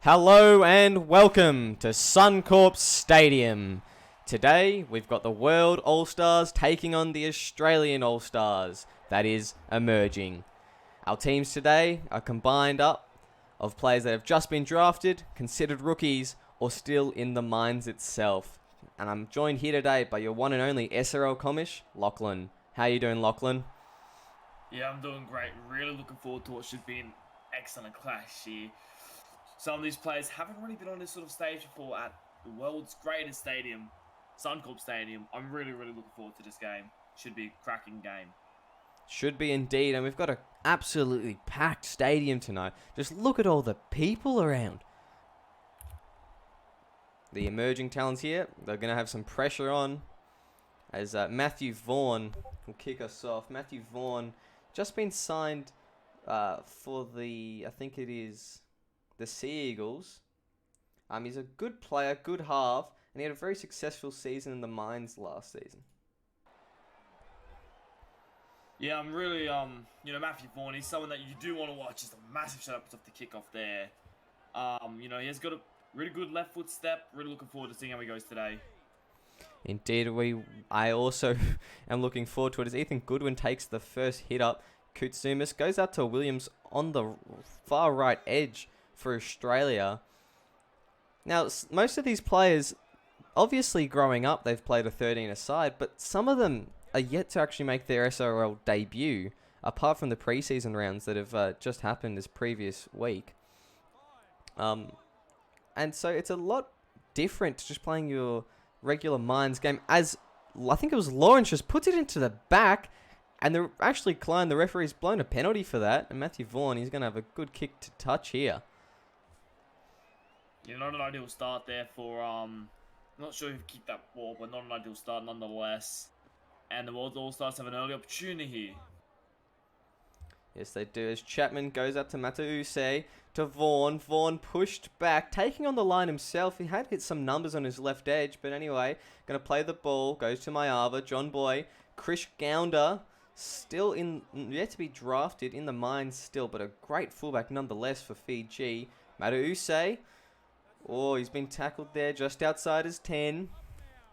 Hello and welcome to Suncorp Stadium. Today we've got the World All-Stars taking on the Australian All-Stars, that is, emerging. Our teams today are combined up of players that have just been drafted, considered rookies, or still in the mines itself. And I'm joined here today by your one and only SRL commish, Lachlan. How you doing, Lachlan? Yeah, I'm doing great. Really looking forward to what should be an excellent clash here. Some of these players haven't really been on this sort of stage before at the world's greatest stadium, Suncorp Stadium. I'm really looking forward to this game. Should be a cracking game. Should be indeed, and we've got an absolutely packed stadium tonight. Just look at all the people around. The emerging talents here, they're going to have some pressure on, as Matthew Vaughan will kick us off. Matthew Vaughan just been signed for the, I think it is the Sea Eagles. He's a good player, good half, and he had a very successful season in the mines last season. Yeah, I'm really, Matthew Vaughan, he's someone that you do want to watch. Just a massive shout out to the kickoff there. He has got a really good left foot step. Really looking forward to seeing how he goes today. Indeed, I also am looking forward to it as Ethan Goodwin takes the first hit up. Kutsumis goes out to Williams on the far right edge for Australia. Now, most of these players, obviously growing up, they've played a 13-a-side, but some of them are yet to actually make their SRL debut, apart from the preseason rounds that have just happened this previous week. And so it's a lot different to just playing your regular mines game, as I think it was Lawrence just puts it into the back, and they're actually Klein, the referee's blown a penalty for that, and Matthew Vaughan, he's going to have a good kick to touch here. Yeah, not an ideal start there for, not sure who kicked that ball, but not an ideal start nonetheless. And the World All-Stars have an early opportunity here. Yes, they do, as Chapman goes up to Matause, to Vaughan. Vaughan pushed back, taking on the line himself. He had hit some numbers on his left edge, but anyway, going to play the ball. Goes to Mayava, John Boy, Krish Gounder, still yet to be drafted in the mines still, but a great fullback nonetheless for Fiji. Matause, oh, he's been tackled there just outside his 10.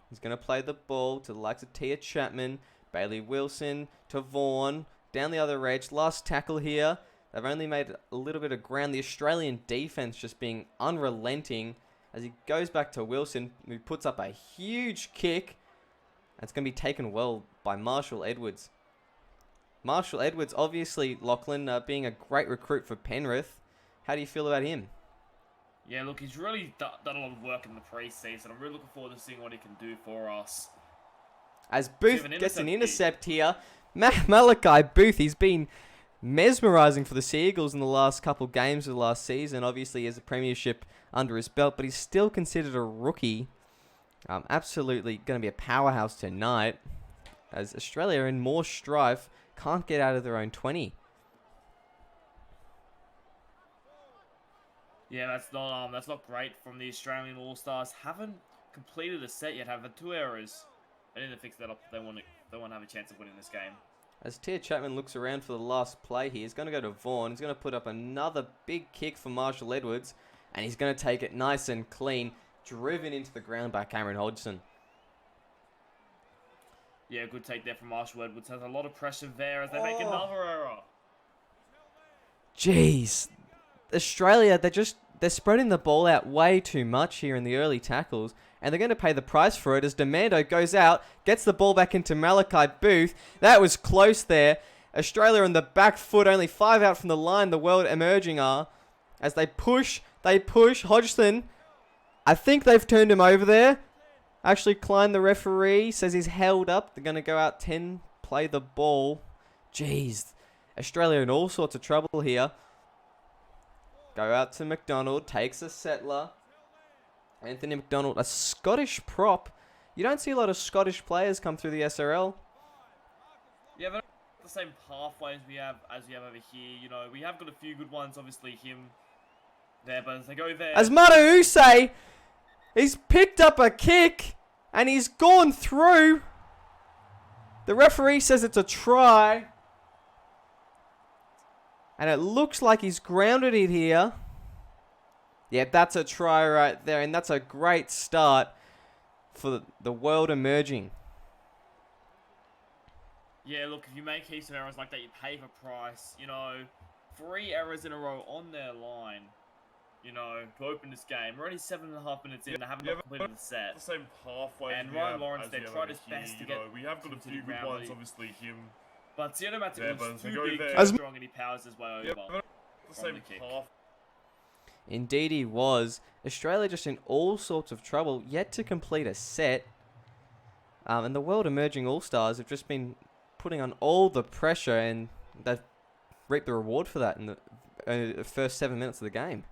He's going to play the ball to the likes of Tia Chapman, Bailey Wilson to Vaughan. Down the other edge, last tackle here. They've only made a little bit of ground. The Australian defense just being unrelenting as he goes back to Wilson, who puts up a huge kick. It's going to be taken well by Marshall Edwards. Marshall Edwards, obviously, Lachlan, being a great recruit for Penrith. How do you feel about him? Yeah, look, he's really done a lot of work in the pre-season. I'm really looking forward to seeing what he can do for us. As Booth gets an intercept here. Malachi Booth, he's been mesmerising for the Sea Eagles in the last couple of games of the last season. Obviously, he has a premiership under his belt, but he's still considered a rookie. Absolutely going to be a powerhouse tonight, as Australia are in more strife, can't get out of their own 20. Yeah, that's not great from the Australian All-Stars. Haven't completed a set yet. Have had 2 errors. They need to fix that up. They want to have a chance of winning this game. As Tia Chapman looks around for the last play here, he's going to go to Vaughan. He's going to put up another big kick for Marshall Edwards, and he's going to take it nice and clean, driven into the ground by Cameron Hodgson. Yeah, good take there from Marshall Edwards. Has a lot of pressure there as they make another error. Jeez. Australia, they're spreading the ball out way too much here in the early tackles, and they're going to pay the price for it as Demando goes out, gets the ball back into Malachi Booth. That was close there. Australia on the back foot, only 5 out from the line. The world emerging are, as they push. Hodgson, I think they've turned him over there. Actually, Klein, the referee, says he's held up. They're going to go out 10, play the ball. Jeez, Australia in all sorts of trouble here. Go out to McDonald, takes a settler. Anthony McDonald, a Scottish prop. You don't see a lot of Scottish players come through the SRL. Yeah, but the same pathway as we have over here. You know, we have got a few good ones. Obviously, him there, but as they go there, as Matause, he's picked up a kick and he's gone through. The referee says it's a try. And it looks like he's grounded it here. Yeah, that's a try right there, and that's a great start for the world emerging. Yeah, look, if you make heaps of errors like that, you pay for price. 3 errors in a row on their line, to open this game. We're only 7.5 minutes in. They haven't completed the set. The same pathway. And Ryan Lawrence, they tried his best to get. We have got a few good ones, obviously him. But Sienna Matthews was too big, there. too strong, and he powers his way over. The same path. Indeed he was. Australia just in all sorts of trouble, yet to complete a set. And the world emerging All-Stars have just been putting on all the pressure, and they've reaped the reward for that in the first 7 minutes of the game.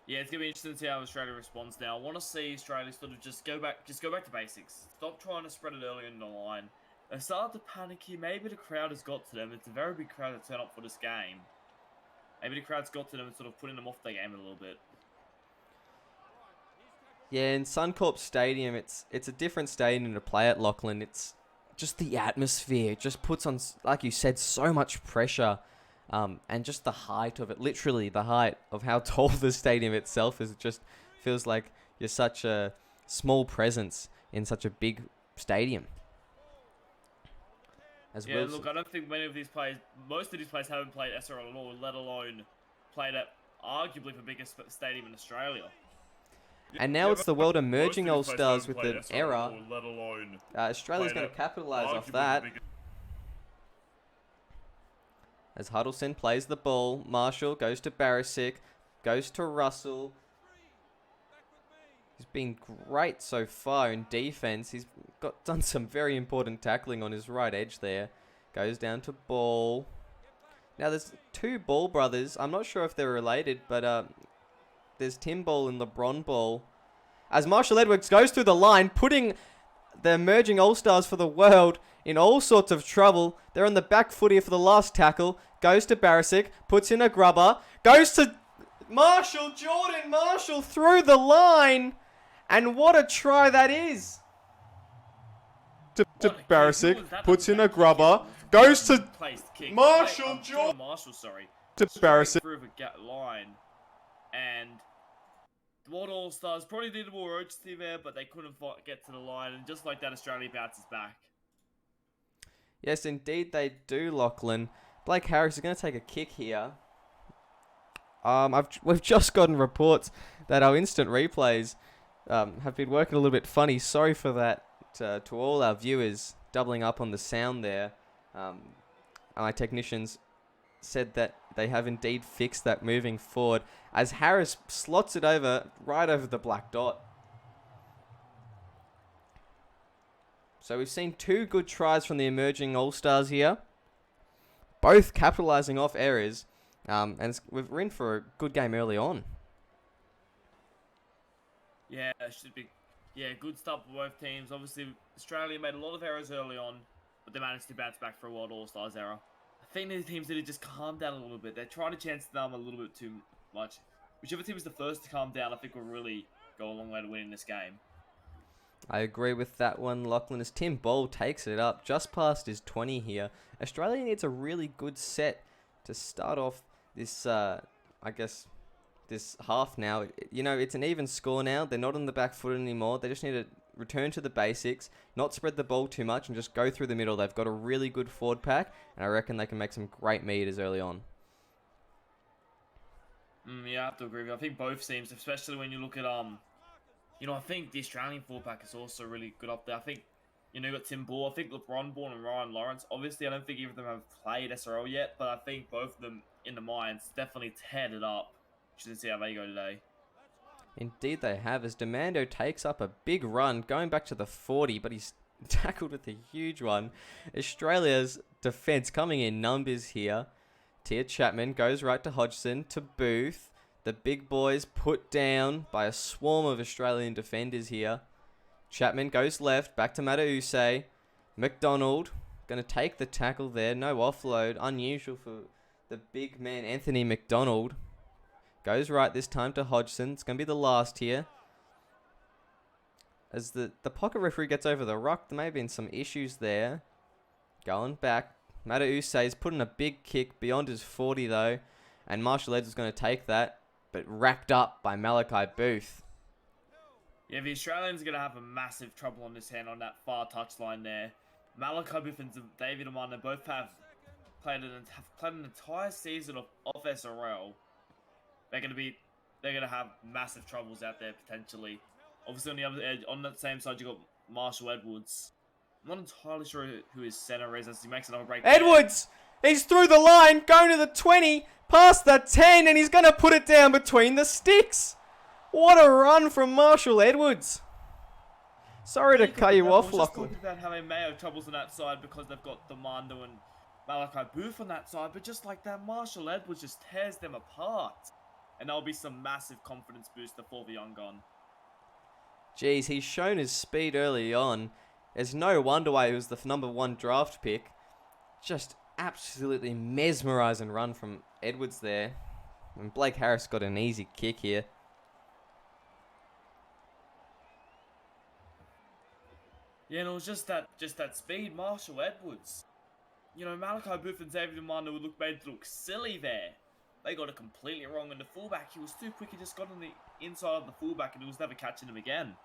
Yeah, it's gonna be interesting to see how Australia responds now. I want to see Australia sort of just go back to basics. Stop trying to spread it early in the line. They started to panic here. Maybe the crowd has got to them. It's a very big crowd to turn up for this game. Maybe the crowd's got to them and sort of putting them off their game a little bit. Yeah, in Suncorp Stadium, it's a different stadium to play at, Lachlan. It's just the atmosphere. It just puts on, like you said, so much pressure. And just the height of it, literally the height of how tall the stadium itself is, it just feels like you're such a small presence in such a big stadium. Yeah, look, I don't think most of these players haven't played SRL at all, let alone played at arguably the biggest stadium in Australia. And now it's the world emerging All-Stars with an error. Australia's going to capitalise off that. As Huddleston plays the ball, Marshall goes to Barisic, goes to Russell. He's been great so far in defense. He's done some very important tackling on his right edge there. Goes down to Ball. Now there's two Ball brothers. I'm not sure if they're related, but there's Tim Ball and LeBron Ball. As Marshall Edwards goes through the line, putting the emerging All-Stars for the world in all sorts of trouble. They're on the back foot here for the last tackle. Goes to Barisic, puts in a grubber, goes to Marshall, Jordan Marshall through the line. And what a try that is. To Barisic, puts in a grubber, goes to Marshall, Jordan Marshall, sorry. To Barisic. Through the line. And the World All-Stars probably needed more urgency there, but they couldn't get to the line. And just like that, Australia bounces back. Yes, indeed they do, Lachlan. Blake Harris is going to take a kick here. We've just gotten reports that our instant replays have been working a little bit funny. Sorry for that to all our viewers, doubling up on the sound there. My technicians said that they have indeed fixed that moving forward, as Harris slots it right over the black dot. So we've seen two good tries from the emerging All-Stars here, both capitalising off errors, and we're in for a good game early on. Yeah, it should be. Yeah, good start for both teams. Obviously, Australia made a lot of errors early on, but they managed to bounce back for a World All-Stars error. I think these teams need to just calm down a little bit. They're trying to chance them a little bit too much. Whichever team is the first to calm down, I think will really go a long way to winning this game. I agree with that one, Lachlan, as Tim Ball takes it up just past his 20 here. Australia needs a really good set to start off this, this half now. It's an even score now. They're not on the back foot anymore. They just need to return to the basics, not spread the ball too much, and just go through the middle. They've got a really good forward pack, and I reckon they can make some great meters early on. Yeah, I have to agree with you. I think both teams, especially when you look at, I think the Australian forward pack is also really good up there. I think, you've got Tim Ball, I think LeBron Ball and Ryan Lawrence. Obviously, I don't think either of them have played SRL yet, but I think both of them in the minds definitely teared it up. Should see how they go today. Indeed they have, as Demando takes up a big run, going back to the 40, but he's tackled with a huge one. Australia's defence coming in numbers here. Tia Chapman goes right to Hodgson, to Booth. The big boys put down by a swarm of Australian defenders here. Chapman goes left, back to Matause. McDonald going to take the tackle there, no offload, unusual for the big man Anthony McDonald. Goes right this time to Hodgson. It's going to be the last here. As the pocket referee gets over the ruck, there may have been some issues there. Going back. Matause is putting a big kick beyond his 40 though. And Marshall Edwards is going to take that, but wrapped up by Malachi Booth. Yeah, the Australians are going to have a massive trouble on this hand on that far touchline there. Malachi Booth and David Amanda both have played an entire season of SRL. They're going to have massive troubles out there potentially. Obviously, on the other edge, on that same side, you got Marshall Edwards. I'm not entirely sure who his center is as he makes another break. Edwards! He's through the line, going to the 20, past the 10, and he's going to put it down between the sticks. What a run from Marshall Edwards. Sorry to cut you off, Lachlan. Just about how they may have troubles on that side because they've got Demando and Malachi Booth on that side, but just like that, Marshall Edwards just tears them apart. And that'll be some massive confidence booster for the young gun. Jeez, he's shown his speed early on. There's no wonder why he was the #1 draft pick. Just absolutely mesmerising run from Edwards there. And Blake Harris got an easy kick here. Yeah, and it was just that speed, Marshall Edwards. You know, Malachi Booth and David Amanda made to look silly there. They got it completely wrong, and the fullback, he was too quick. He just got on the inside of the fullback, and he was never catching him again.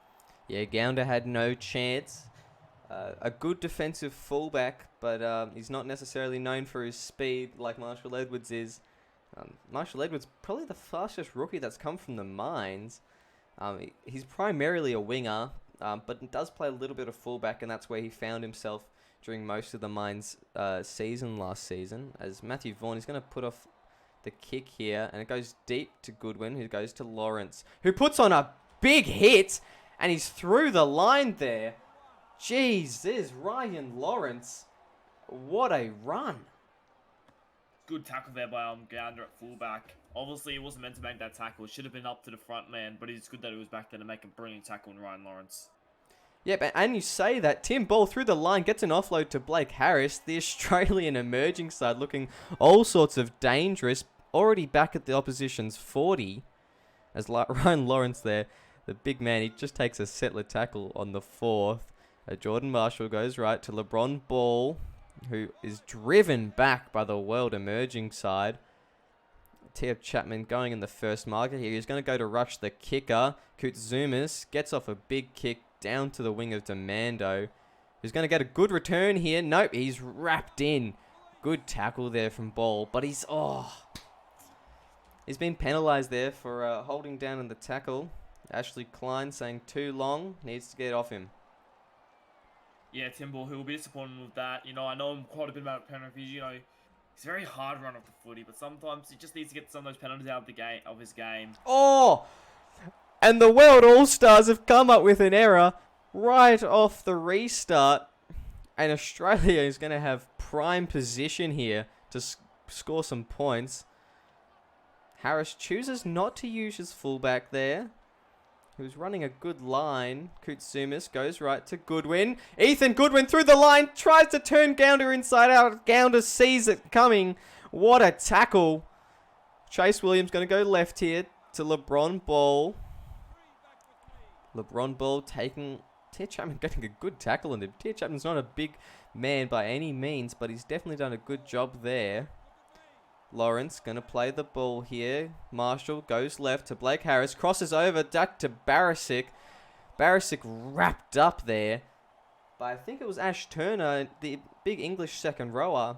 Yeah, Gounder had no chance. A good defensive fullback, but he's not necessarily known for his speed like Marshall Edwards is. Marshall Edwards, probably the fastest rookie that's come from the mines. He's primarily a winger, but does play a little bit of fullback, and that's where he found himself during most of the mines season last season. As Matthew Vaughan is going to put off the kick here, and it goes deep to Goodwin, who goes to Lawrence, who puts on a big hit, and he's through the line there. Jeez, there's Ryan Lawrence. What a run. Good tackle there by Gounder at fullback. Obviously, he wasn't meant to make that tackle. It should have been up to the front man, but it's good that he was back there to make a brilliant tackle on Ryan Lawrence. Yep, and you say that. Tim Ball through the line, gets an offload to Blake Harris. The Australian emerging side looking all sorts of dangerous. Already back at the opposition's 40. As Ryan Lawrence there, the big man, he just takes a settler tackle on the 4th. Jordan Marshall goes right to LeBron Ball, who is driven back by the world emerging side. T.F. Chapman going in the first marker here. He's going to go to rush the kicker. Koutsumis gets off a big kick down to the wing of Demando, who's going to get a good return here. Nope, he's wrapped in. Good tackle there from Ball, but he's been penalised there for holding down in the tackle. Ashley Klein saying too long, needs to get off him. Yeah, Tim Ball, who will be disappointed with that. You know, I know him quite a bit about penalties. You know, he's a very hard run off the footy, but sometimes he just needs to get some of those penalties out of his game. Oh! And the World All-Stars have come up with an error right off the restart. And Australia is going to have prime position here to score some points. Harris chooses not to use his fullback there, who's running a good line. Koutsumis goes right to Goodwin. Ethan Goodwin through the line, tries to turn Gounder inside out. Gounder sees it coming. What a tackle. Chase Williams going to go left here to LeBron Ball. LeBron Ball taking... Tia Chapman getting a good tackle on him. Tia Chapman's not a big man by any means, but he's definitely done a good job there. Lawrence going to play the ball here. Marshall goes left to Blake Harris. Crosses over, duck to Barisic. Barisic wrapped up there. But I think it was Ash Turner, the big English second rower.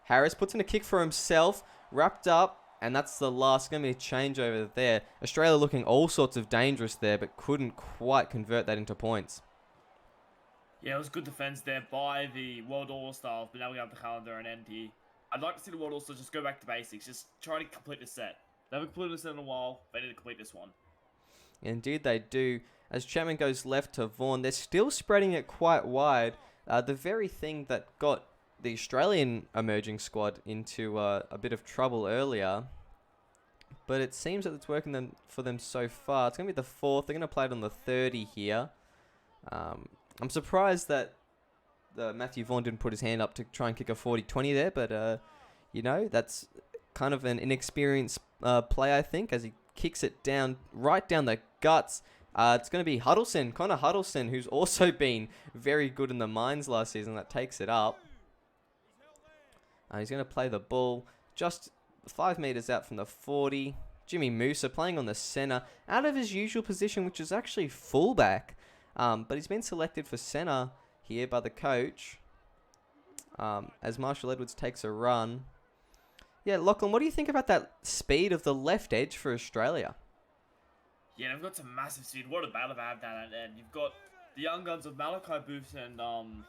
Harris puts in a kick for himself. Wrapped up. And that's the last. Going to be a change over there. Australia looking all sorts of dangerous there, but couldn't quite convert that into points. Yeah, it was good defense there by the World All-Stars, but now we have the calendar and end here. I'd like to see the World All-Stars just go back to basics. Just try to complete the set. They haven't completed the set in a while. They need to complete this one. Indeed they do. As Chapman goes left to Vaughan, they're still spreading it quite wide. The very thing that got the Australian emerging squad into a bit of trouble earlier. But it seems that it's working for them so far. It's going to be the 4th. They're going to play it on the 30 here. I'm surprised that Matthew Vaughan didn't put his hand up to try and kick a 40-20 there. But, you know, that's kind of an inexperienced play, I think, as he kicks it down, right down the guts. It's going to be Huddleston, Connor Huddleston, who's also been very good in the mines last season. That takes it up. He's going to play the ball just 5 meters out from the 40. Jimmy Musa playing on the center, out of his usual position, which is actually fullback. But he's been selected for center here by the coach. As Marshall Edwards takes a run. Yeah, Lachlan, what do you think about that speed of the left edge for Australia? Yeah, they've got some massive speed. What a battle they have down at end. You've got the young guns of Malachi Booth and I'm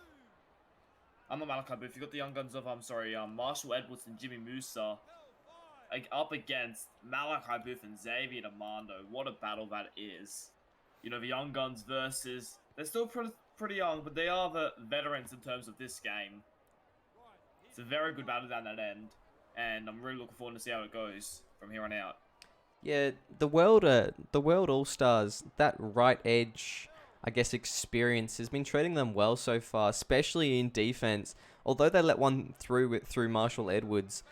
not Malachi Booth. You've got the young guns of Marshall Edwards and Jimmy Musa up against Malachi Booth and Xavier Demando. What a battle that is. You know, the young guns versus... They're still pretty young, but they are the veterans in terms of this game. It's a very good battle down that end, and I'm really looking forward to see how it goes from here on out. Yeah, the world All-Stars, that right edge, I guess, experience has been treating them well so far, especially in defense. Although they let one through Marshall Edwards,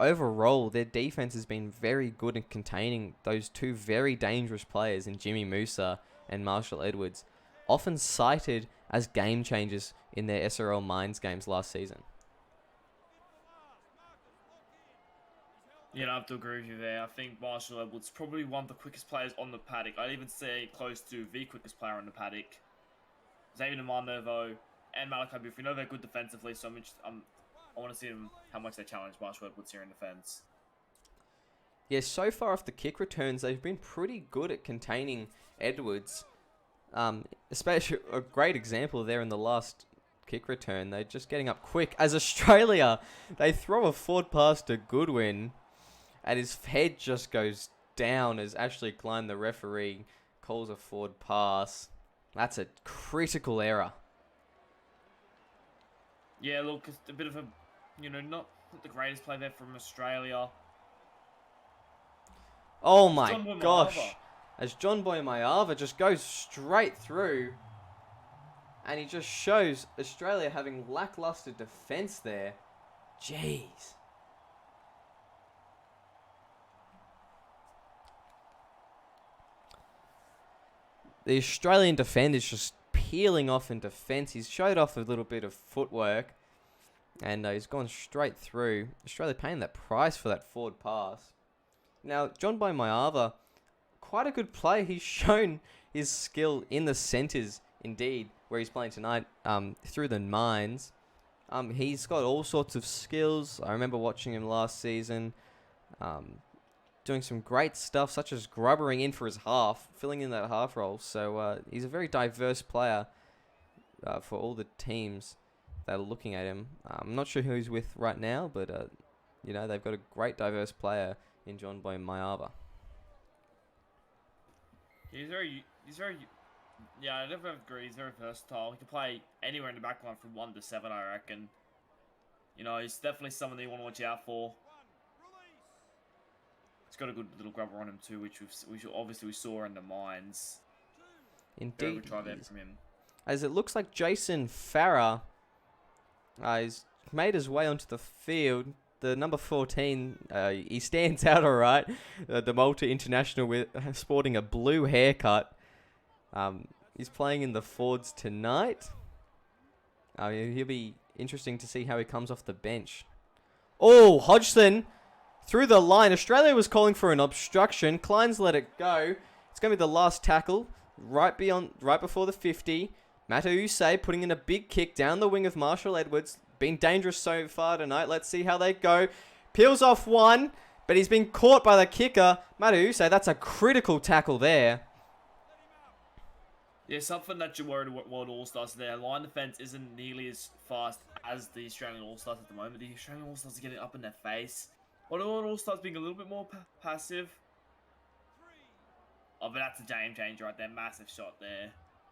overall, their defense has been very good in containing those two very dangerous players in Jimmy Musa and Marshall Edwards, often cited as game changers in their SRL Mines games last season. Yeah, I have to agree with you there. I think Marshall Edwards is probably one of the quickest players on the paddock. I'd even say close to the quickest player on the paddock. Xavier Demando, though, and Malachi Booth, we know they're good defensively, so I want to see them, how much they challenge Marshall Edwards here in defense. Yeah, so far off the kick returns, they've been pretty good at containing Edwards. Especially a great example there in the last kick return. They're just getting up quick. As Australia, they throw a forward pass to Goodwin, and his head just goes down as Ashley Klein, the referee, calls a forward pass. That's a critical error. Yeah, look, it's a bit of a, not the greatest play there from Australia. Oh my gosh. As John Boy Mayava just goes straight through. And he just shows Australia having lackluster defense there. Jeez. The Australian defender's just peeling off in defense. He's showed off a little bit of footwork. And he's gone straight through. Australia paying that price for that forward pass. Now, John Boy Mayava, quite a good play. He's shown his skill in the centres, indeed, where he's playing tonight, through the Mines. He's got all sorts of skills. I remember watching him last season, doing some great stuff, such as grubbering in for his half, filling in that half role. So he's a very diverse player for all the teams that are looking at him. I'm not sure who he's with right now, but they've got a great diverse player in John Boy Mayava. He's very, yeah, I definitely agree. He's very versatile. He can play anywhere in the back line from 1 to 7, I reckon. He's definitely someone that you want to watch out for. He's got a good little grubber on him too, which we saw in the Mines. Indeed. Very good try there from him. As it looks like Jason Farah he's made his way onto the field. The number 14, he stands out all right. The Malta International with sporting a blue haircut. He's playing in the Fords tonight. He'll be interesting to see how he comes off the bench. Oh, Hodgson through the line. Australia was calling for an obstruction. Klein's let it go. It's going to be the last tackle right before the 50. Matause putting in a big kick down the wing of Marshall Edwards. Been dangerous so far tonight. Let's see how they go. Peels off one, but he's been caught by the kicker. Matause, that's a critical tackle there. Yeah, something that you're worried about World All-Stars there. Line defense isn't nearly as fast as the Australian All-Stars at the moment. The Australian All-Stars are getting up in their face. World All-Stars being a little bit more passive. Oh, but that's a game changer right there. Massive shot there.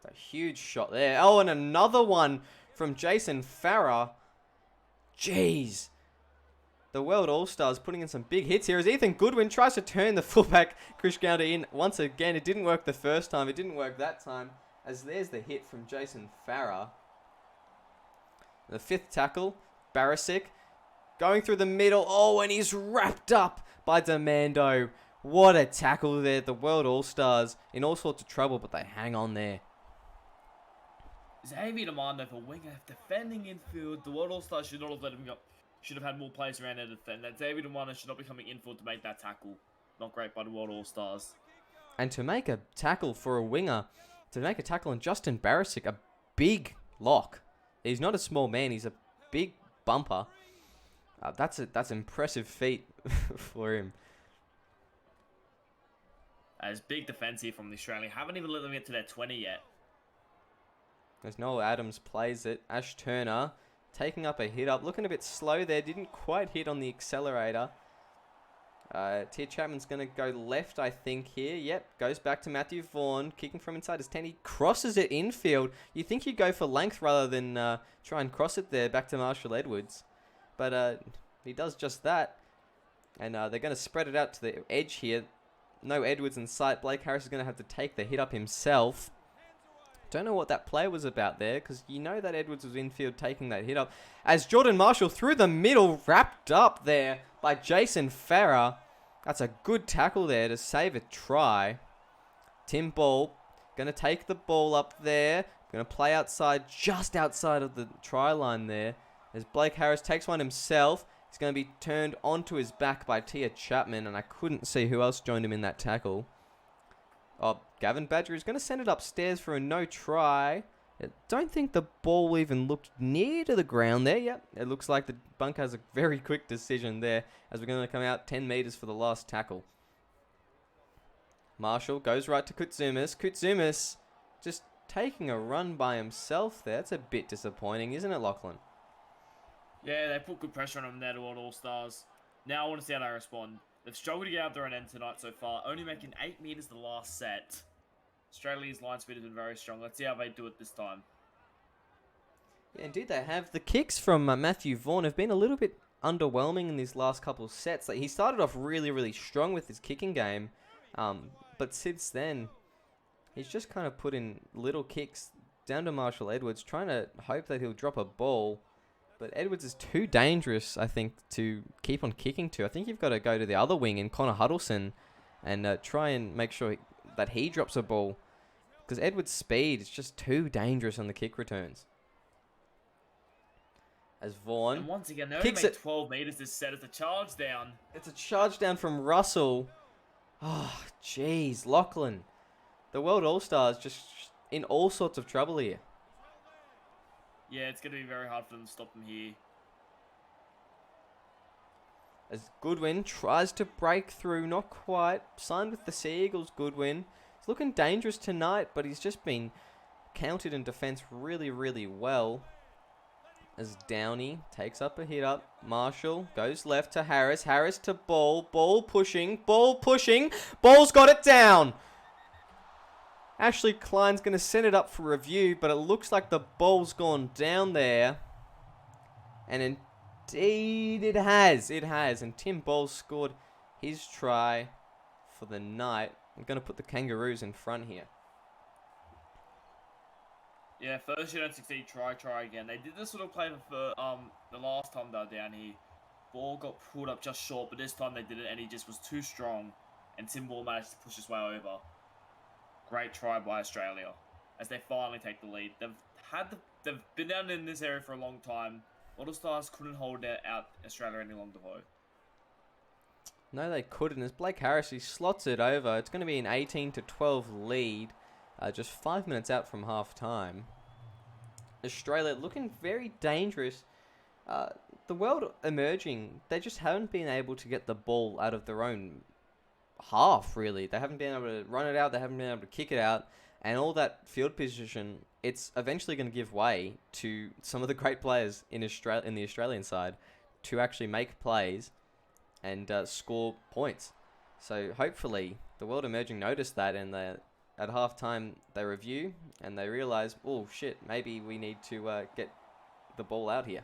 A huge shot there. Oh, and another one from Jason Farah. Jeez. The World All-Stars putting in some big hits here as Ethan Goodwin tries to turn the fullback Krish Gounder in. Once again, it didn't work the first time. It didn't work that time. As there's the hit from Jason Farah. The 5th tackle, Barisic. Going through the middle. Oh, and he's wrapped up by Demando. What a tackle there. The World All-Stars in all sorts of trouble, but they hang on there. Xavier Demando for winger defending infield. The World All-Stars should not have let him should have had more players around there to defend. That David and Warner should not be coming in for to make that tackle. Not great by the World All-Stars. And to make a tackle for a winger, to make a tackle on Justin Barisic, a big lock. He's not a small man, he's a big bumper. That's an impressive feat for him. As big defense here from the Australian. Haven't even let them get to their 20 yet. As Noel Adams plays it, Ash Turner taking up a hit up. Looking a bit slow there, didn't quite hit on the accelerator. Tia Chapman's going to go left, I think, here. Yep, goes back to Matthew Vaughan, kicking from inside his 10. He crosses it infield. You think you'd go for length rather than try and cross it there back to Marshall Edwards. But he does just that. And they're going to spread it out to the edge here. No Edwards in sight. Blake Harris is going to have to take the hit up himself. Don't know what that play was about there, because you know that Edwards was infield taking that hit up. As Jordan Marshall through the middle, wrapped up there by Jason Farrer. That's a good tackle there to save a try. Tim Ball going to take the ball up there. Going to play outside, just outside of the try line there. As Blake Harris takes one himself. He's going to be turned onto his back by Tia Chapman, and I couldn't see who else joined him in that tackle. Oh, Gavin Badger is going to send it upstairs for a no try. I don't think the ball even looked near to the ground there. Yep, it looks like the bunker has a very quick decision there as we're going to come out 10 metres for the last tackle. Marshall goes right to Kutsumis. Kutsumis just taking a run by himself there. That's a bit disappointing, isn't it, Lachlan? Yeah, they put good pressure on them there, the World All-Stars. Now I want to see how they respond. They've struggled to get out their own end tonight so far, only making 8 metres the last set. Australia's line speed has been very strong. Let's see how they do it this time. Yeah, indeed they have. The kicks from Matthew Vaughan have been a little bit underwhelming in these last couple of sets. Like, he started off really, really strong with his kicking game, but since then, he's just kind of put in little kicks down to Marshall Edwards, trying to hope that he'll drop a ball. But Edwards is too dangerous, I think, to keep on kicking to. I think you've got to go to the other wing in Connor Huddleston and try and make sure that he drops a ball. Because Edwards' speed is just too dangerous on the kick returns. As Vaughan and once again, they only kicks make it. 12 metres this set. It's a charge down. It's a charge down from Russell. Oh, jeez, Lachlan. The World All-Stars just in all sorts of trouble here. Yeah, it's going to be very hard for them to stop them here. As Goodwin tries to break through, not quite. Signed with the Sea Eagles, Goodwin. He's looking dangerous tonight, but he's just been counted in defence really, really well. As Downey takes up a hit up. Marshall goes left to Harris. Harris to Ball. Ball pushing. Ball pushing. Ball's got it down. Ashley Klein's going to send it up for review, but it looks like the ball's gone down there. And indeed it has. It has. And Tim Ball scored his try for the night. I'm going to put the Kangaroos in front here. Yeah, first you don't succeed, try again. They did this sort of play for the last time they were down here. Ball got pulled up just short, but this time they did it and he just was too strong. And Tim Ball managed to push his way over. Great try by Australia as they finally take the lead. They've been down in this area for a long time. World Stars couldn't hold out Australia any longer though. No, they couldn't. As Blake Harris, he slots it over. It's going to be an 18-12 lead, just 5 minutes out from half time. Australia looking very dangerous. The world emerging, they just haven't been able to get the ball out of their own half, really. They haven't been able to run it out. They haven't been able to kick it out. And all that field position, it's eventually going to give way to some of the great players in the Australian side to actually make plays and score points. So hopefully the world emerging noticed that, and at halftime they review and they realise, oh shit, maybe we need to get the ball out here.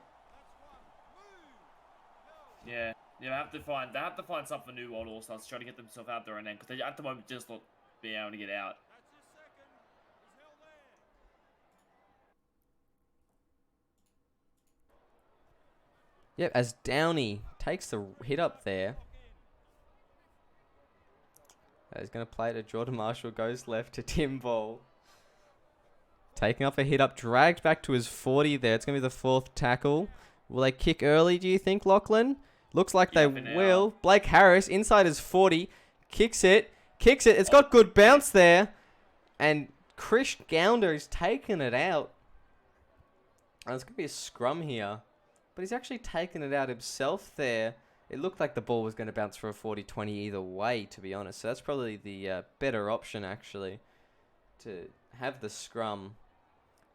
Yeah, they have to find something new. World All-Stars to try to get themselves out there and then, because they at the moment just not being able to get out. Yep, as Downey takes the hit up there. He's going to play to Jordan Marshall, goes left to Tim Ball. Taking up a hit up, dragged back to his 40 there. It's going to be the fourth tackle. Will they kick early, do you think, Lachlan? Looks like they for now. will. Blake Harris, inside his 40, kicks it. It's got good bounce there. And Krish Gounder is taking it out. There's going to be a scrum here. But he's actually taken it out himself there. It looked like the ball was going to bounce for a 40-20 either way, to be honest. So that's probably the better option, actually, to have the scrum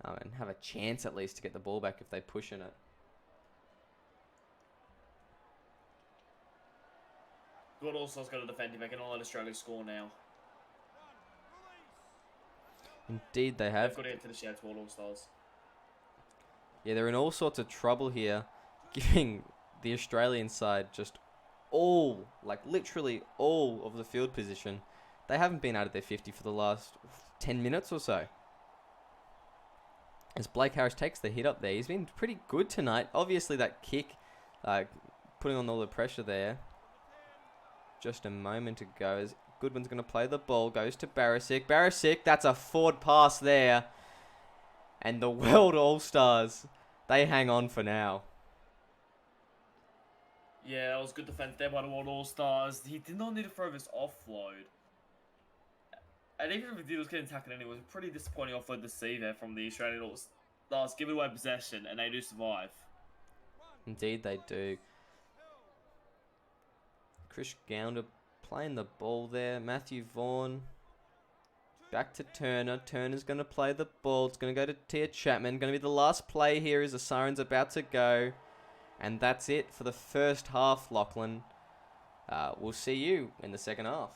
and have a chance at least to get the ball back if they push in it. Good also got to defend him. They can all let Australia score now. Indeed, they have. They've got to get to the shout toward All-Stars. Yeah, they're in all sorts of trouble here, giving the Australian side just all, like literally all of the field position. They haven't been out of their 50 for the last 10 minutes or so. As Blake Harris takes the hit up there, he's been pretty good tonight. Obviously that kick, putting on all the pressure there. Just a moment ago as Goodwin's going to play the ball, goes to Barisic. Barisic, that's a forward pass there. And the World All-Stars, they hang on for now. Yeah, that was good defense there by the World All-Stars. He did not need to throw this offload. And even if he was getting tackled anyway, it was a pretty disappointing offload to see there from the Australian All-Stars. Give away possession, and they do survive. Indeed they do. Krish Gounder playing the ball there. Matthew Vaughan. Back to Turner. Turner's going to play the ball. It's going to go to Tia Chapman. Going to be the last play here as the siren's about to go. And that's it for the first half, Lachlan. We'll see you in the second half.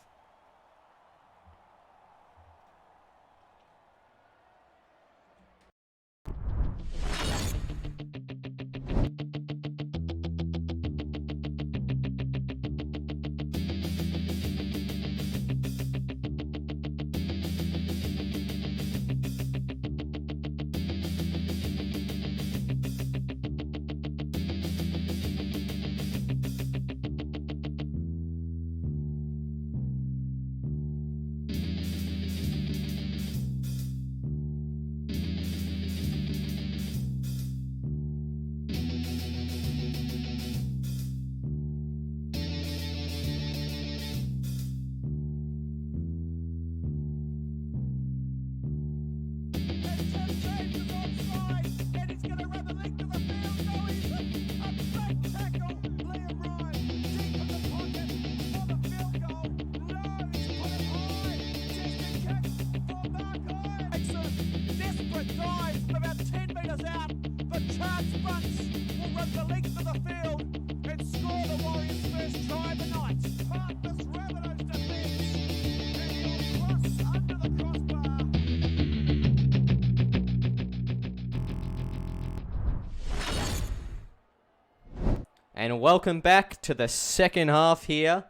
And welcome back to the second half here.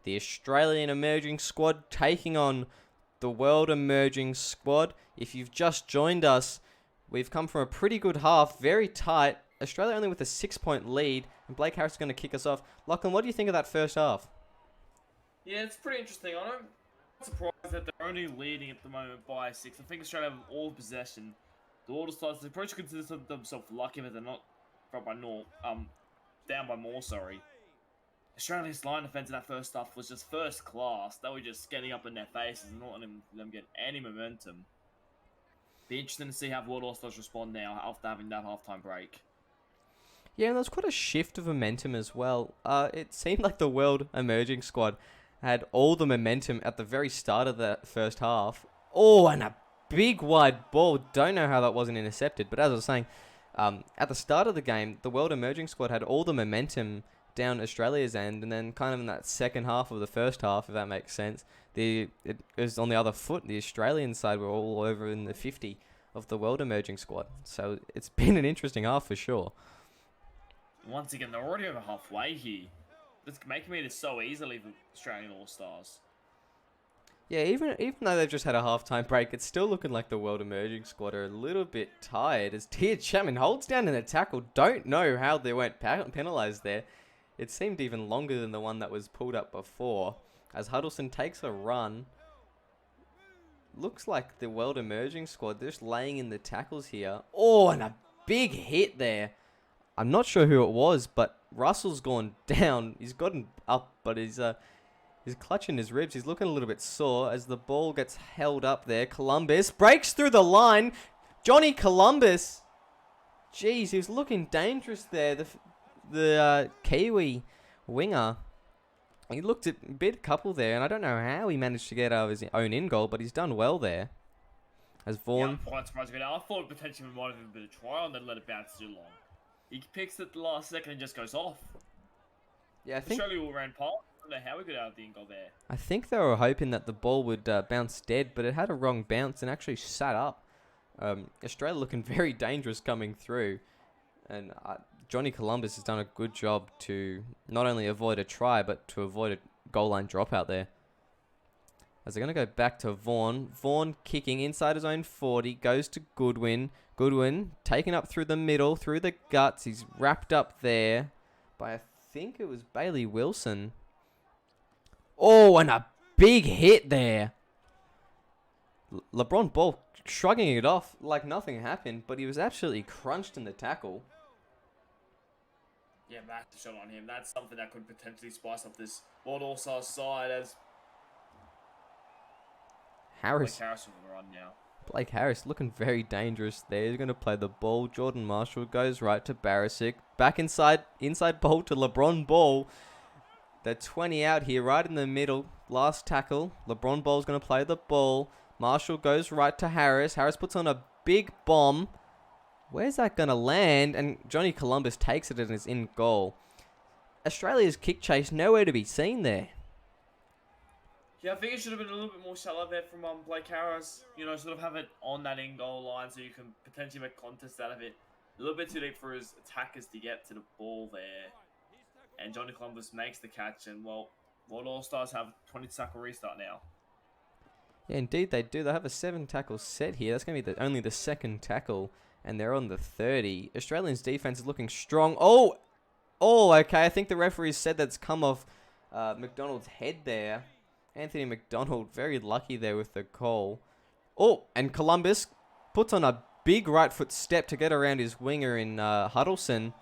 The Australian emerging squad taking on the world emerging squad. If you've just joined us, we've come from a pretty good half, very tight. Australia only with a 6-point lead, and Blake Harris is going to kick us off. Lachlan, what do you think of that first half? Yeah, it's pretty interesting. I'm not surprised that they're only leading at the moment by 6. I think Australia have all possession. The All-Stars, they probably should consider themselves lucky that they're not down by more, sorry. Australia's line defense in that first half was just first class. They were just getting up in their faces and not letting them get any momentum. Be interesting to see how World All-Stars respond now after having that halftime break. Yeah, and there was quite a shift of momentum as well. It seemed like the world emerging squad had all the momentum at the very start of the first half. Oh, and a big wide ball. Don't know how that wasn't intercepted, but as I was saying, at the start of the game, the world emerging squad had all the momentum down Australia's end, and then kind of in that second half of the first half, if that makes sense, it was on the other foot. The Australian side were all over in the 50 of the world emerging squad. So it's been an interesting half for sure. Once again, they're already over halfway here. It's making me this so easily for Australian All-Stars. Yeah, even though they've just had a halftime break, it's still looking like the world emerging squad are a little bit tired as Tia Chapman holds down in a tackle. Don't know how they weren't penalised there. It seemed even longer than the one that was pulled up before. As Huddleston takes a run, looks like the world emerging squad just laying in the tackles here. Oh, and a big hit there. I'm not sure who it was, but Russell's gone down. He's gotten up, but he's clutching his ribs. He's looking a little bit sore as the ball gets held up there. Columbus breaks through the line. Johnny Columbus. Jeez, he was looking dangerous there. The Kiwi winger. He looked a bit a couple there, and I don't know how he managed to get out of his own in goal, but he's done well there. As Vaughan... Yeah, I'm quite surprised. I thought potentially we might have been a try and then let it bounce too long. He picks it at the last second and just goes off. Yeah, I think... Australia all ran past. I don't know how we got out of the in goal there. I think they were hoping that the ball would bounce dead, but it had a wrong bounce and actually sat up. Australia looking very dangerous coming through. And Johnny Columbus has done a good job to not only avoid a try, but to avoid a goal line dropout there. As they're going to go back to Vaughan. Vaughan kicking inside his own 40. Goes to Goodwin. Goodwin taken up through the middle, through the guts. He's wrapped up there by, I think it was Bailey Wilson. Oh, and a big hit there. LeBron Ball shrugging it off like nothing happened, but he was absolutely crunched in the tackle. Yeah, massive shot on him. That's something that could potentially spice up this World All-Stars side as Harris. Blake Harris will run now. Blake Harris looking very dangerous there. He's going to play the ball. Jordan Marshall goes right to Barisic. Back inside ball to LeBron Ball. They're 20 out here, right in the middle. Last tackle. LeBron Ball's going to play the ball. Marshall goes right to Harris. Harris puts on a big bomb. Where's that going to land? And Johnny Columbus takes it and is in goal. Australia's kick chase nowhere to be seen there. Yeah, I think it should have been a little bit more shallow there from Blake Harris. You know, sort of have it on that in-goal line so you can potentially make contests out of it. A little bit too deep for his attackers to get to the ball there. And Johnny Columbus makes the catch. And, well, World All-Stars have 20-tackle restart now. Yeah, indeed they do. They have a 7-tackle set here. That's going to be only the second tackle. And they're on the 30. Australians' defense is looking strong. Oh, okay. I think the referee said that's come off McDonald's head there. Anthony McDonald, very lucky there with the call. Oh, and Columbus puts on a big right foot step to get around his winger in Huddleston.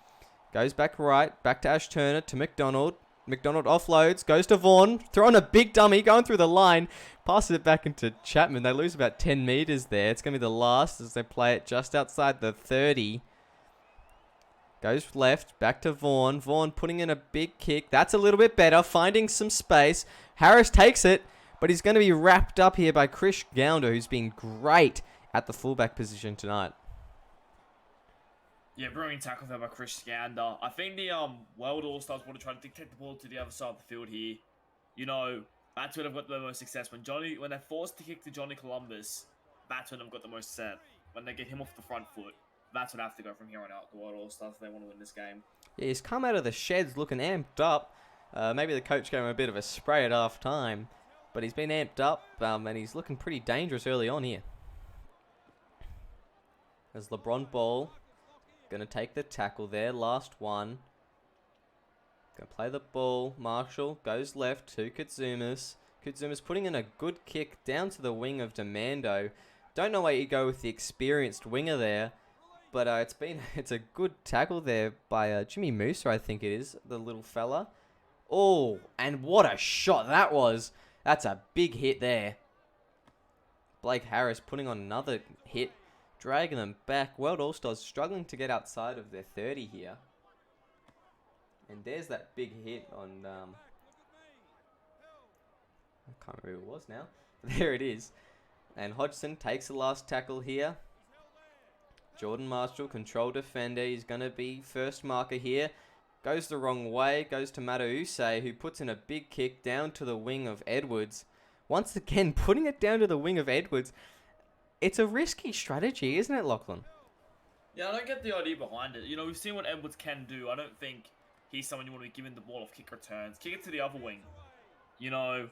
Goes back right, back to Ash Turner, to McDonald. McDonald offloads, goes to Vaughan, throwing a big dummy, going through the line, passes it back into Chapman. They lose about 10 meters there. It's going to be the last as they play it just outside the 30. Goes left, back to Vaughan. Vaughan putting in a big kick. That's a little bit better, finding some space. Harris takes it, but he's going to be wrapped up here by Chris Gounder, who's been great at the fullback position tonight. Yeah, brilliant tackle there by Chris Gounder. I think the World All-Stars want to try to dictate the ball to the other side of the field here. You know, that's when they've got the most success. When they're forced to kick to Johnny Columbus, that's when they've got the most set. When they get him off the front foot, that's what I have to go from here on out. The World All-Stars, if they want to win this game. Yeah, he's come out of the sheds looking amped up. Maybe the coach gave him a bit of a spray at half time, but he's been amped up and he's looking pretty dangerous early on here. There's LeBron Ball. Going to take the tackle there. Last one. Going to play the ball. Marshall goes left to Katsumas. Katsumas putting in a good kick down to the wing of Demando. Don't know where you go with the experienced winger there. But it's a good tackle there by Jimmy Musa, I think it is, the little fella. Oh, and what a shot that was. That's a big hit there. Blake Harris putting on another hit, dragging them back. World All-Stars struggling to get outside of their 30 here. And there's that big hit on... I can't remember who it was now. There it is. And Hodgson takes the last tackle here. Jordan Marshall, control defender. He's going to be first marker here. Goes the wrong way. Goes to Matause, who puts in a big kick down to the wing of Edwards. Once again, putting it down to the wing of Edwards. It's a risky strategy, isn't it, Lachlan? Yeah, I don't get the idea behind it. You know, we've seen what Edwards can do. I don't think he's someone you want to be giving the ball off kick returns. Kick it to the other wing. You know,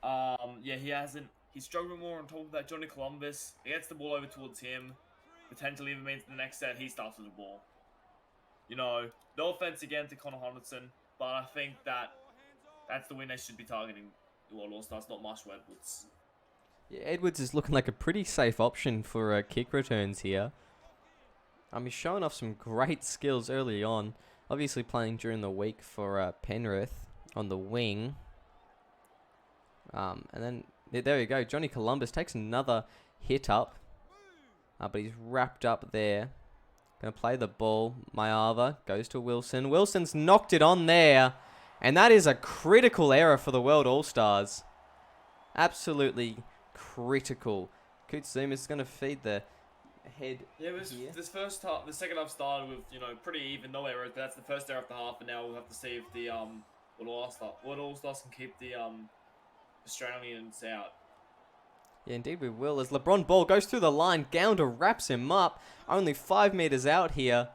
yeah, he hasn't. He's struggling more on top of that Johnny Columbus. He gets the ball over towards him. Potentially even means the next set he starts with the ball. You know, no offense again to Connor Henderson, but I think that's the win they should be targeting. The World All-Stars, not Marshall Edwards. Yeah, Edwards is looking like a pretty safe option for kick returns here. He's showing off some great skills early on. Obviously playing during the week for Penrith on the wing. And then, there you go. Johnny Columbus takes another hit up. But he's wrapped up there. Going to play the ball. Mayava goes to Wilson. Wilson's knocked it on there. And that is a critical error for the World All-Stars. Absolutely critical. Kutsuma is going to feed the head. Yeah, this first half, the second half started with pretty even, no errors. But that's the first error of the half, and now we'll have to see if the World All-Stars can keep the Australians out. Yeah, indeed we will. As LeBron ball goes through the line, Gounder wraps him up. Only 5 meters out here.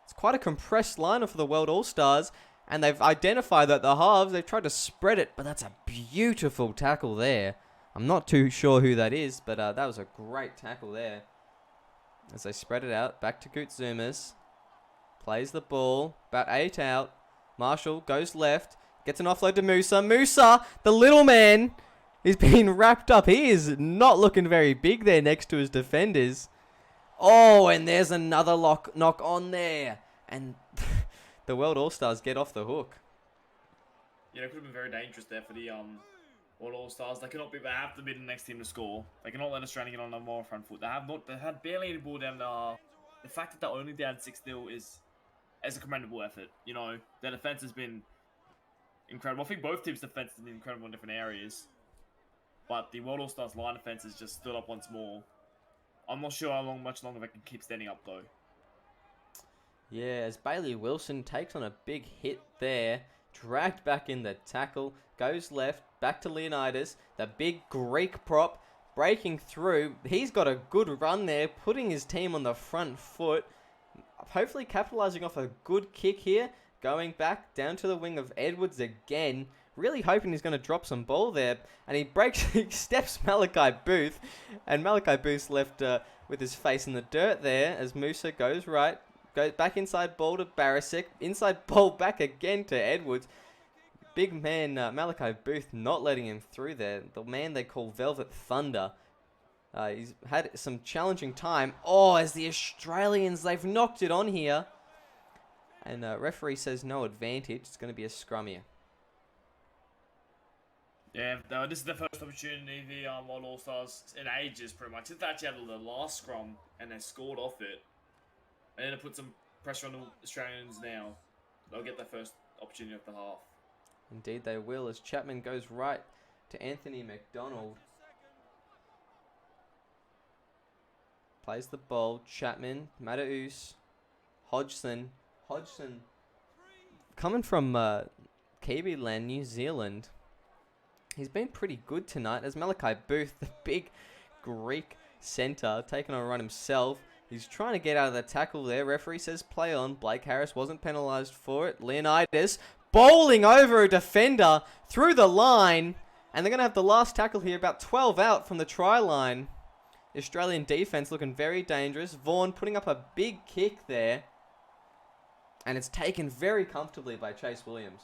It's quite a compressed lineup for the World All-Stars. And they've identified that the halves, they've tried to spread it. But that's a beautiful tackle there. I'm not too sure who that is, but that was a great tackle there. As they spread it out, back to Kutsumas. Plays the ball, about 8 out. Marshall goes left, gets an offload to Musa. Musa, the little man, is being wrapped up. He is not looking very big there next to his defenders. Oh, and there's another knock on there. And the World All-Stars get off the hook. Yeah, it could have been very dangerous there for the World All-Stars. They have to be the next team to score. They cannot let Australia get on a more front foot. They had barely any ball down the. The fact that they're only down 6-0 is a commendable effort. Their defense has been incredible. I think both teams' defense has been incredible in different areas. But the World All-Stars line defense has just stood up once more. I'm not sure how much longer they can keep standing up though. Yeah, as Bailey Wilson takes on a big hit there. Dragged back in the tackle. Goes left. Back to Leonidas. The big Greek prop. Breaking through. He's got a good run there. Putting his team on the front foot. Hopefully capitalizing off a good kick here. Going back down to the wing of Edwards again. Really hoping he's going to drop some ball there. And he steps Malachi Booth. And Malachi Booth's left with his face in the dirt there. As Musa goes right. Goes back inside ball to Barisic. Inside ball back again to Edwards. Big man Malachi Booth not letting him through there. The man they call Velvet Thunder. He's had some challenging time. Oh, as the Australians, they've knocked it on here. And referee says no advantage. It's going to be a scrum here. Yeah, this is the first opportunity the World All-Stars in ages, pretty much. It's actually had the last scrum, and they scored off it. And then to put some pressure on the Australians now. They'll get their first opportunity of the half. Indeed they will, as Chapman goes right to Anthony McDonald. Plays the ball. Chapman, Mataus, Hodgson. Hodgson coming from Kiwi land, New Zealand. He's been pretty good tonight as Malachi Booth, the big Greek centre, taking on a run himself. He's trying to get out of the tackle there. Referee says play on. Blake Harris wasn't penalised for it. Leonidas bowling over a defender through the line. And they're going to have the last tackle here, about 12 out from the try line. The Australian defence looking very dangerous. Vaughan putting up a big kick there. And it's taken very comfortably by Chase Williams.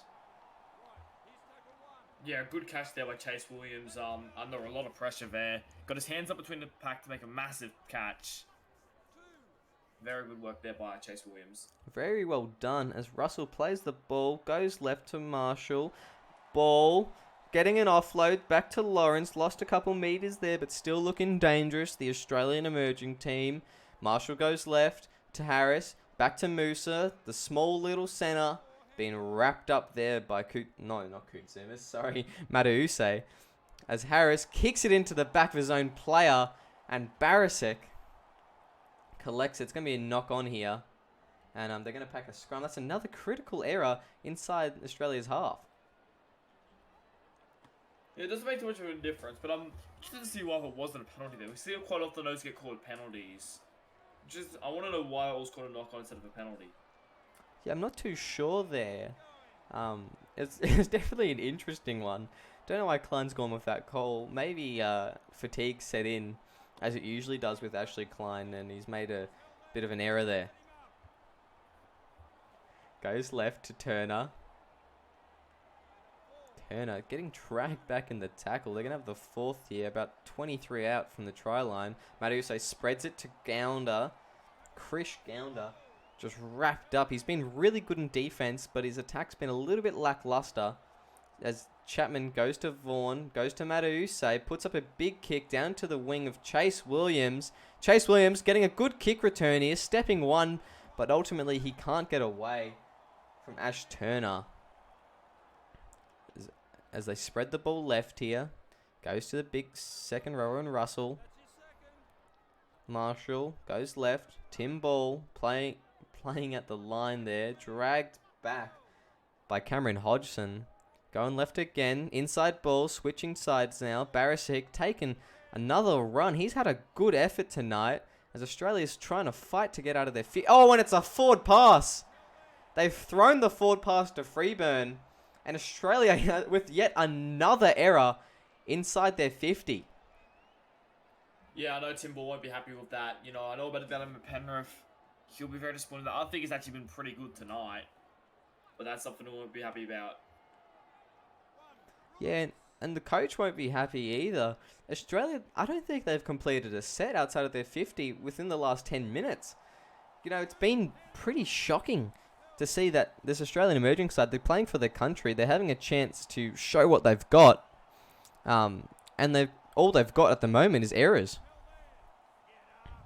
Yeah, good catch there by Chase Williams. Under a lot of pressure there. Got his hands up between the pack to make a massive catch. Very good work there by Chase Williams. Very well done as Russell plays the ball. Goes left to Marshall. Ball. Getting an offload back to Lawrence. Lost a couple meters there, but still looking dangerous. The Australian emerging team. Marshall goes left to Harris. Back to Musa. The small little centre. Being wrapped up there by Matause. As Harris kicks it into the back of his own player. And Barisic collects it. It's going to be a knock on here. And they're going to pack a scrum. That's another critical error inside Australia's half. Yeah, it doesn't make too much of a difference, but I'm interested to see why it wasn't a penalty there. We see quite often those get called penalties. I want to know why it was called a knock on instead of a penalty. Yeah, I'm not too sure there. It's definitely an interesting one. Don't know why Klein's gone with that call. Maybe fatigue set in, as it usually does with Ashley Klein, and he's made a bit of an error there. Goes left to Turner. Turner getting dragged back in the tackle. They're going to have the fourth here, about 23 out from the try line. Matause spreads it to Gounder. Krish Gounder just wrapped up. He's been really good in defense, but his attack's been a little bit lackluster. As Chapman goes to Vaughan, goes to Matause, puts up a big kick down to the wing of Chase Williams. Chase Williams getting a good kick return here, stepping one, but ultimately he can't get away from Ash Turner. As they spread the ball left here, goes to the big second rower and Russell. Marshall goes left. Tim Ball playing at the line there, dragged back by Cameron Hodgson. Going left again, inside ball, switching sides now. Barisic taking another run. He's had a good effort tonight as Australia's trying to fight to get out of their feet. Oh, and it's a forward pass. They've thrown the forward pass to Freeburn, and Australia with yet another error inside their 50. Yeah, I know Tim Ball won't be happy with that. You know, I know about him at Penrith. He'll be very disappointed. I think he's actually been pretty good tonight, but that's something he won't be happy about. Yeah, and the coach won't be happy either. Australia, I don't think they've completed a set outside of their 50 within the last 10 minutes. You know, it's been pretty shocking to see that this Australian emerging side, they're playing for their country. They're having a chance to show what they've got. And all they've got at the moment is errors.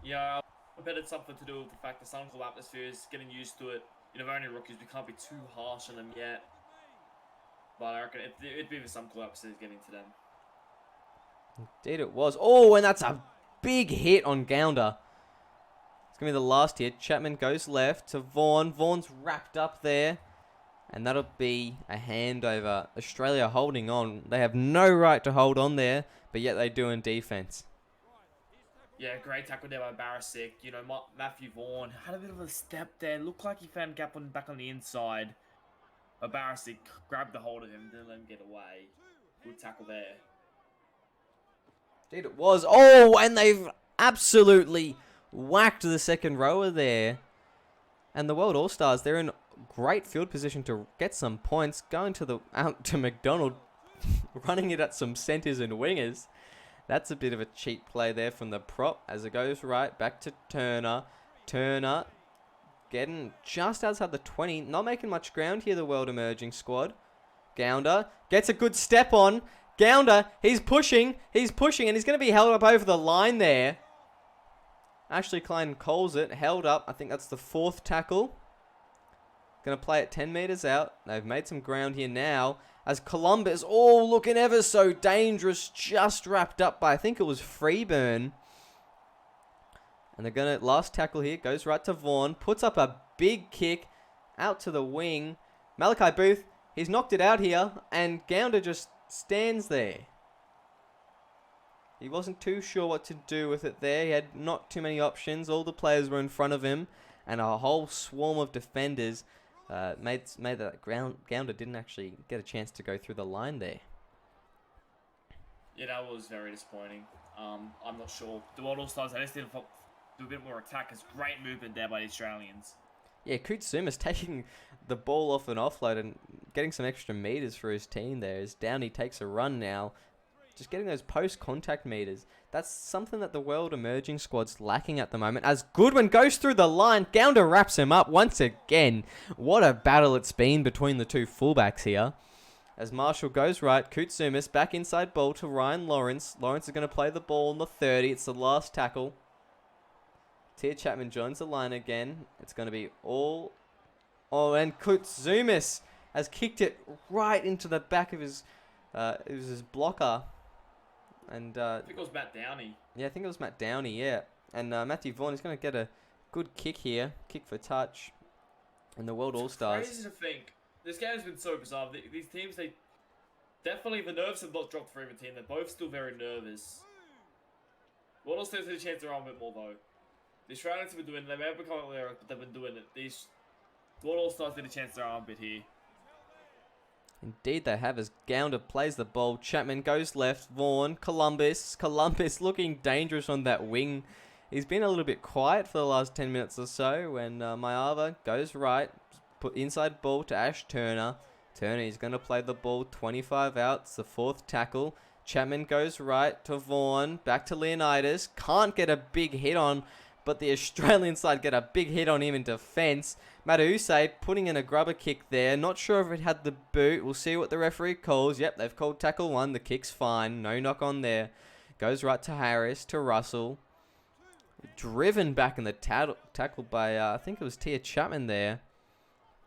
Yeah, I bet it's something to do with the fact the Suncorp atmosphere is getting used to it. You know, they're only rookies. We can't be too harsh on them yet. But I reckon it'd be the Suncorp atmosphere getting to them. Indeed it was. Oh, and that's a big hit on Gounder. It's going to be the last hit. Chapman goes left to Vaughan. Vaughan's wrapped up there. And that'll be a handover. Australia holding on. They have no right to hold on there, but yet they do in defense. Yeah, great tackle there by Barisic. You know, Matthew Vaughan had a bit of a step there. Looked like he found a gap back on the inside. But Barisic grabbed the hold of him, didn't let him get away. Good tackle there. Indeed it was. Oh, and they've absolutely whacked the second rower there. And the World All-Stars, they're in great field position to get some points. Going out to McDonald, running it at some centres and wingers. That's a bit of a cheap play there from the prop as it goes right back to Turner. Turner getting just outside the 20. Not making much ground here, the World Emerging squad. Gounder gets a good step on. Gounder, he's pushing, and he's going to be held up over the line there. Ashley Klein calls it, held up. I think that's the fourth tackle. Going to play it 10 metres out. They've made some ground here now. As Columbus, looking ever so dangerous, just wrapped up by, I think it was Freeburn. And they're going to, last tackle here, goes right to Vaughan, puts up a big kick out to the wing. Malachi Booth, he's knocked it out here, and Gounder just stands there. He wasn't too sure what to do with it there. He had not too many options. All the players were in front of him, and a whole swarm of defenders made that Gounder didn't actually get a chance to go through the line there. Yeah, that was very disappointing. I'm not sure. The World All-Stars, they just didn't do a bit more attack. It's great movement there by the Australians. Yeah, Kutsuma's taking the ball off an offload and getting some extra meters for his team there as Downey takes a run now. Just getting those post-contact meters. That's something that the World Emerging squad's lacking at the moment. As Goodwin goes through the line, Gounder wraps him up once again. What a battle it's been between the two fullbacks here. As Marshall goes right, Kutsumas back inside ball to Ryan Lawrence. Lawrence is going to play the ball on the 30. It's the last tackle. Tia Chapman joins the line again. It's going to be all... Oh, and Kutsumas has kicked it right into the back of his... it was his blocker. And I think it was Matt Downey. Yeah, I think it was Matt Downey, yeah. And Matthew Vaughan is going to get a good kick here. Kick for touch. And the World All-Stars. It's crazy to think. This game has been so bizarre. These teams, they... Definitely, the nerves have not dropped for either team. They're both still very nervous. World All-Stars had a chance to run a bit more, though. The Australians have been doing it. They may have become a lyric, but they've been doing it. These World All-Stars did a chance to run a bit here. Indeed they have as Gounder plays the ball. Chapman goes left. Vaughan, Columbus looking dangerous on that wing. He's been a little bit quiet for the last 10 minutes or so when Mayava goes right. Put inside ball to Ash Turner. Turner is going to play the ball 25 out. It's the fourth tackle. Chapman goes right to Vaughan. Back to Leonidas. Can't get a big hit on. but the Australian side get a big hit on him in defence. Matuse putting in a grubber kick there. Not sure if it had the boot. We'll see what the referee calls. Yep, they've called tackle 1. The kick's fine. No knock on there. Goes right to Harris, to Russell. Driven back in the tackle by, I think it was Tia Chapman there.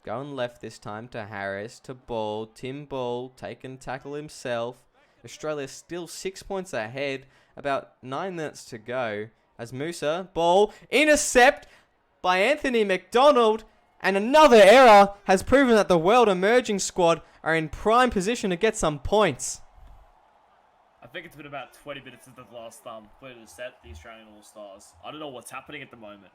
Going left this time to Harris, to Ball. Tim Ball taking tackle himself. Australia still 6 points ahead. About 9 minutes to go. As Musa, Ball, intercept by Anthony McDonald. And another error has proven that the World Emerging squad are in prime position to get some points. I think it's been about 20 minutes since the last clear to set the Australian All-Stars. I don't know what's happening at the moment.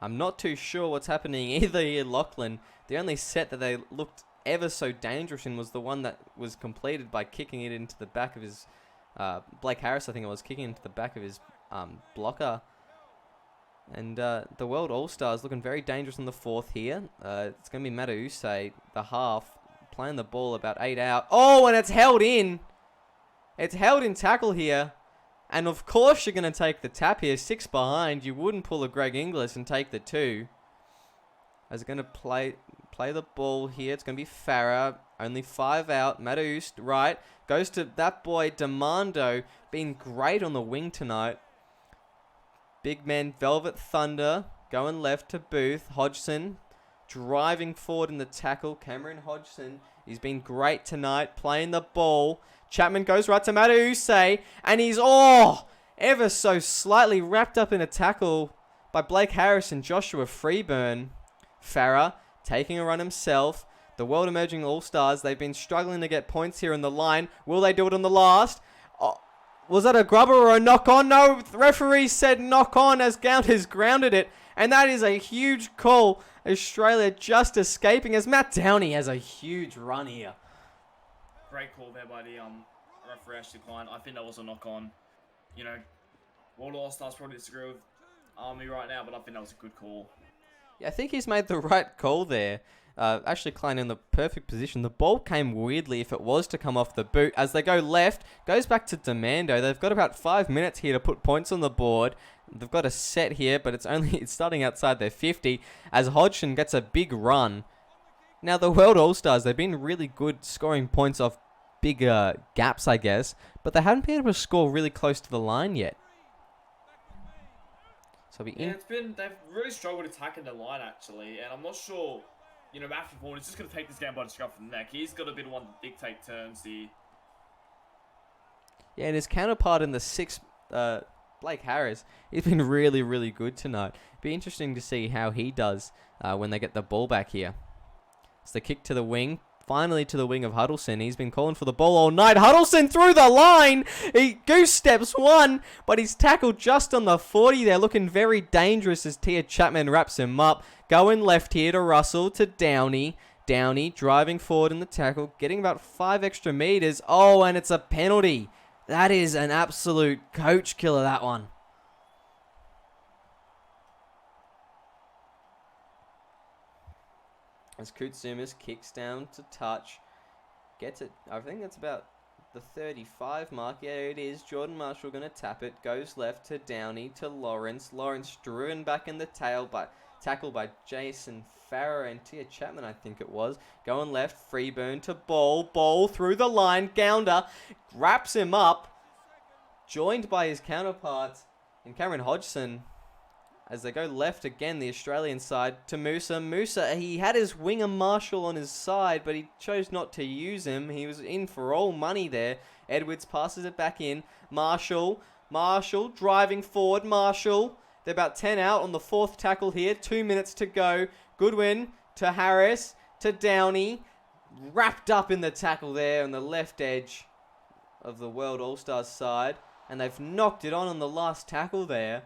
I'm not too sure what's happening either here, Lachlan. The only set that they looked ever so dangerous in was the one that was completed by kicking it into the back of his... Blake Harris, I think it was, kicking into the back of his blocker. And the World All-Stars looking very dangerous in the fourth here. It's going to be Matuse, the half, playing the ball about 8 out. Oh, and it's held in. It's held in tackle here. And of course you're going to take the tap here. 6 behind. You wouldn't pull a Greg Inglis and take the 2. As going to play the ball here. It's going to be Farah. Only 5 out. Matuse, right. Goes to that boy, Demando. Been great on the wing tonight. Big man, Velvet Thunder. Going left to Booth. Hodgson. Driving forward in the tackle. Cameron Hodgson. He's been great tonight. Playing the ball. Chapman goes right to Matuse. And he's, ever so slightly wrapped up in a tackle by Blake Harris and Joshua Freeburn. Farah taking a run himself. The World Emerging All-Stars, they've been struggling to get points here in the line. Will they do it on the last? Oh, was that a grubber or a knock-on? No, the referee said knock-on as Gowders grounded it. And that is a huge call. Australia just escaping as Matt Downey has a huge run here. Great call there by the referee, Ashley Klein. I think that was a knock-on. You know, World All-Stars probably disagree with Army right now, but I think that was a good call. Yeah, I think he's made the right call there. Ashley Klein in the perfect position. The ball came weirdly if it was to come off the boot. As they go left, goes back to Demando. They've got about 5 minutes here to put points on the board. They've got a set here, but it's starting outside their 50 as Hodgson gets a big run. Now, the World All-Stars, they've been really good scoring points off big gaps, I guess, but they haven't been able to score really close to the line yet. So they've really struggled attacking the line, actually, and I'm not sure... You know, Matthew Vaughan is just going to take this game by the scruff of the neck. He's got to be the one to dictate terms here. Yeah, and his counterpart in the 6th, Blake Harris, he's been really, really good tonight. Be interesting to see how he does when they get the ball back here. It's the kick to the wing. Finally to the wing of Huddleston. He's been calling for the ball all night. Huddleston through the line. He goose steps one, but he's tackled just on the 40 there. Looking very dangerous as Tia Chapman wraps him up. Going left here to Russell, to Downey. Downey driving forward in the tackle. Getting about 5 extra meters. Oh, and it's a penalty. That is an absolute coach killer, that one. As Koutsumis kicks down to touch. Gets it. I think that's about the 35 mark. Yeah, it is. Jordan Marshall going to tap it. Goes left to Downey to Lawrence. Lawrence driven back in the tail, but tackled by Jason Farrer and Tia Chapman, I think it was. Going left. Freeburn to Ball. Ball through the line. Gounder wraps him up. Joined by his counterparts in Cameron Hodgson. As they go left again, the Australian side to Musa. Musa, he had his winger Marshall on his side, but he chose not to use him. He was in for all money there. Edwards passes it back in. Marshall driving forward. Marshall, they're about 10 out on the 4th tackle here. 2 minutes to go. Goodwin to Harris to Downey. Wrapped up in the tackle there on the left edge of the World All-Stars side. And they've knocked it on the last tackle there.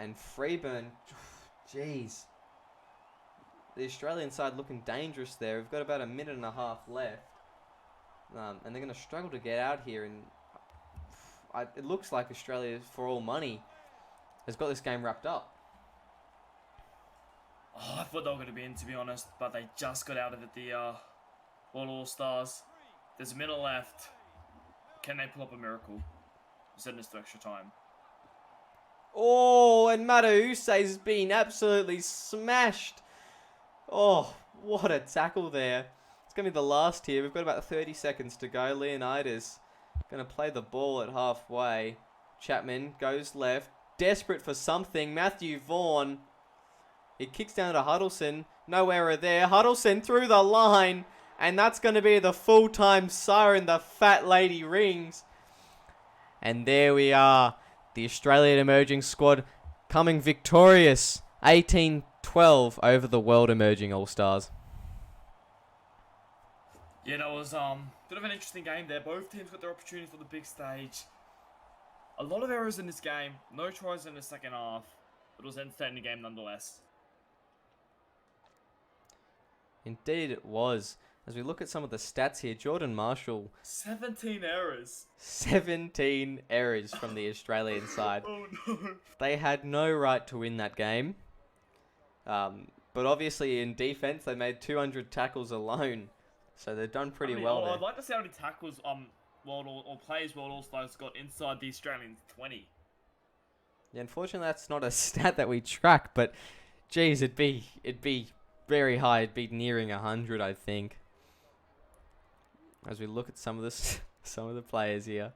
And Freeburn, jeez. The Australian side looking dangerous there. We've got about a minute and a half left. And they're going to struggle to get out here. And it looks like Australia, for all money, has got this game wrapped up. Oh, I thought they were going to be in, to be honest. But they just got out of it, the World All-Stars. There's a minute left. Can they pull up a miracle? Send this to extra time. Oh, and Matausse's been absolutely smashed. Oh, what a tackle there. It's going to be the last here. We've got about 30 seconds to go. Leonidas going to play the ball at halfway. Chapman goes left. Desperate for something. Matthew Vaughan. He kicks down to Huddleston. No error there. Huddleston through the line. And that's going to be the full-time siren the fat lady rings. And there we are. The Australian emerging squad coming victorious. 18-12 over the World Emerging All-Stars. Yeah, that was a bit of an interesting game there. Both teams got their opportunity for the big stage. A lot of errors in this game. No tries in the second half. But it was an entertaining game nonetheless. Indeed it was. As we look at some of the stats here, Jordan Marshall. 17 errors. 17 errors from the Australian side. Oh no. They had no right to win that game. But obviously in defense, they made 200 tackles alone. So they've done pretty well there. I'd like to see how many tackles players World All-Stars got inside the Australian 20. Yeah, unfortunately, that's not a stat that we track, but geez, it'd be very high. It'd be nearing 100, I think. As we look at some of the players here.